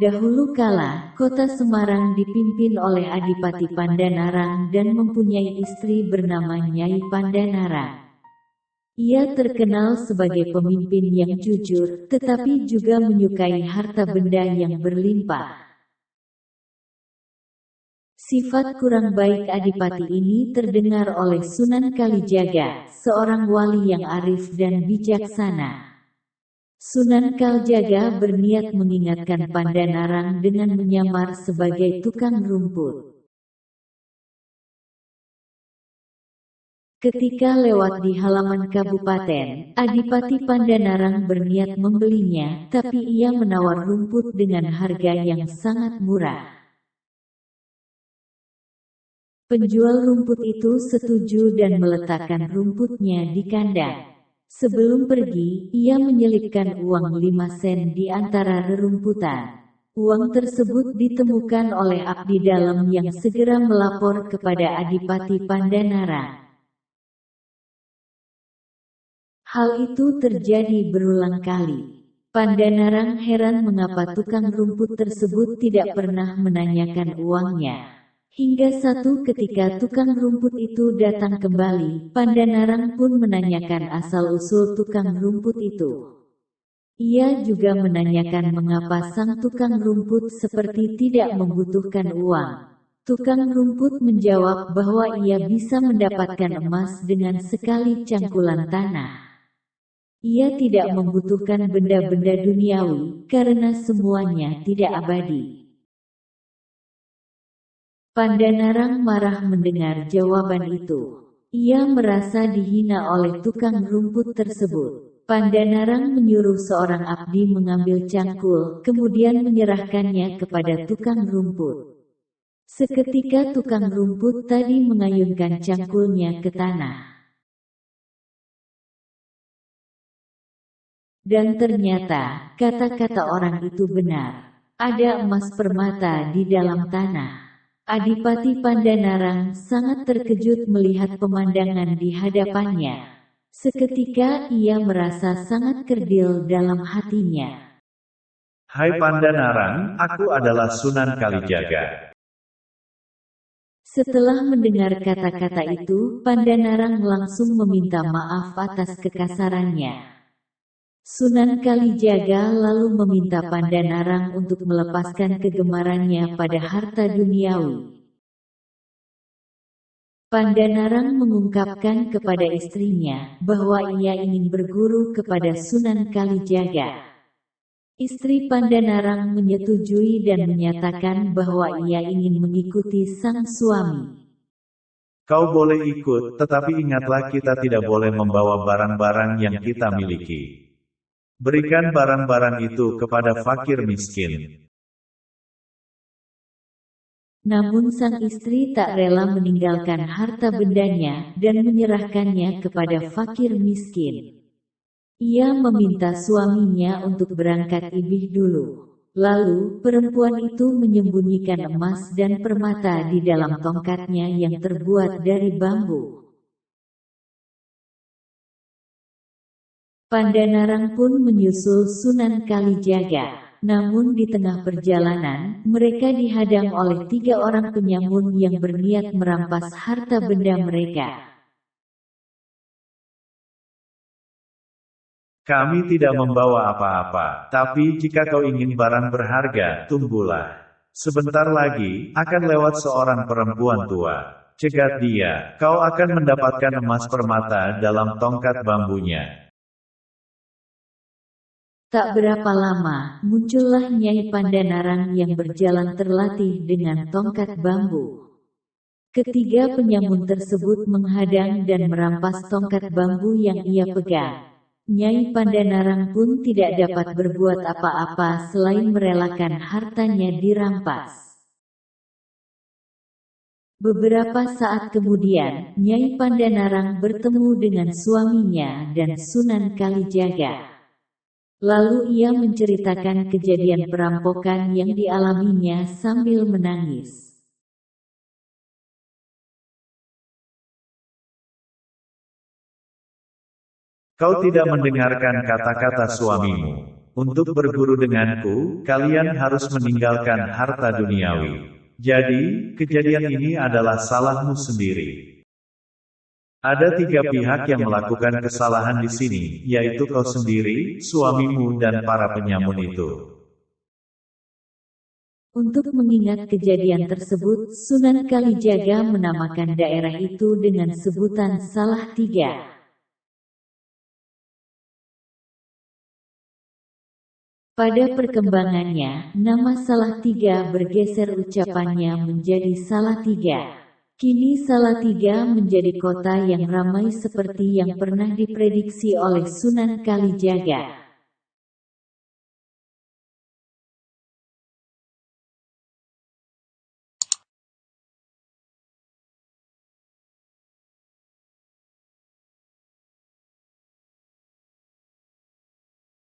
Dahulu kala, kota Semarang dipimpin oleh Adipati Pandanarang dan mempunyai istri bernama Nyai Pandanarang. Ia terkenal sebagai pemimpin yang jujur, tetapi juga menyukai harta benda yang berlimpah. Sifat kurang baik Adipati ini terdengar oleh Sunan Kalijaga, seorang wali yang arif dan bijaksana. Sunan Kalijaga berniat mengingatkan Pandanarang dengan menyamar sebagai tukang rumput. Ketika lewat di halaman kabupaten, Adipati Pandanarang berniat membelinya, tapi ia menawar rumput dengan harga yang sangat murah. Penjual rumput itu setuju dan meletakkan rumputnya di kandang. Sebelum pergi, ia menyelipkan uang 5 sen di antara rerumputan. Uang tersebut ditemukan oleh abdi dalam yang segera melapor kepada Adipati Pandanarang. Hal itu terjadi berulang kali. Pandanarang heran mengapa tukang rumput tersebut tidak pernah menanyakan uangnya. Hingga satu ketika tukang rumput itu datang kembali, Pandanarang pun menanyakan asal-usul tukang rumput itu. Ia juga menanyakan mengapa sang tukang rumput seperti tidak membutuhkan uang. Tukang rumput menjawab bahwa ia bisa mendapatkan emas dengan sekali cangkulan tanah. Ia tidak membutuhkan benda-benda duniawi, karena semuanya tidak abadi. Pandanarang marah mendengar jawaban itu. Ia merasa dihina oleh tukang rumput tersebut. Pandanarang menyuruh seorang abdi mengambil cangkul, kemudian menyerahkannya kepada tukang rumput. Seketika tukang rumput tadi mengayunkan cangkulnya ke tanah. Dan ternyata, kata-kata orang itu benar. Ada emas permata di dalam tanah. Adipati Pandanarang sangat terkejut melihat pemandangan di hadapannya. Seketika ia merasa sangat kerdil dalam hatinya. Hai Pandanarang, aku adalah Sunan Kalijaga. Setelah mendengar kata-kata itu, Pandanarang langsung meminta maaf atas kekasarannya. Sunan Kalijaga lalu meminta Pandanarang untuk melepaskan kegemarannya pada harta duniawi. Pandanarang mengungkapkan kepada istrinya bahwa ia ingin berguru kepada Sunan Kalijaga. Istri Pandanarang menyetujui dan menyatakan bahwa ia ingin mengikuti sang suami. Kau boleh ikut, tetapi ingatlah kita tidak boleh membawa barang-barang yang kita miliki. Berikan barang-barang itu kepada fakir miskin. Namun sang istri tak rela meninggalkan harta bendanya dan menyerahkannya kepada fakir miskin. Ia meminta suaminya untuk berangkat ibih dulu. Lalu, perempuan itu menyembunyikan emas dan permata di dalam tongkatnya yang terbuat dari bambu. Pandanarang pun menyusul Sunan Kalijaga. Namun di tengah perjalanan, mereka dihadang oleh 3 orang penyamun yang berniat merampas harta benda mereka. Kami tidak membawa apa-apa, tapi jika kau ingin barang berharga, tunggulah. Sebentar lagi, akan lewat seorang perempuan tua. Cegat dia, kau akan mendapatkan emas permata dalam tongkat bambunya. Tak berapa lama, muncullah Nyai Pandanarang yang berjalan terlatih dengan tongkat bambu. Ketiga penyamun tersebut menghadang dan merampas tongkat bambu yang ia pegang. Nyai Pandanarang pun tidak dapat berbuat apa-apa selain merelakan hartanya dirampas. Beberapa saat kemudian, Nyai Pandanarang bertemu dengan suaminya dan Sunan Kalijaga. Lalu ia menceritakan kejadian perampokan yang dialaminya sambil menangis. Kau tidak mendengarkan kata-kata suamimu. Untuk berguru denganku, kalian harus meninggalkan harta duniawi. Jadi, kejadian ini adalah salahmu sendiri. Ada 3 pihak yang melakukan kesalahan di sini, yaitu kau sendiri, suamimu dan para penyamun itu. Untuk mengingat kejadian tersebut, Sunan Kalijaga menamakan daerah itu dengan sebutan Salatiga. Pada perkembangannya, nama Salatiga bergeser ucapannya menjadi Salatiga. Kini Salatiga menjadi kota yang ramai seperti yang pernah diprediksi oleh Sunan Kalijaga.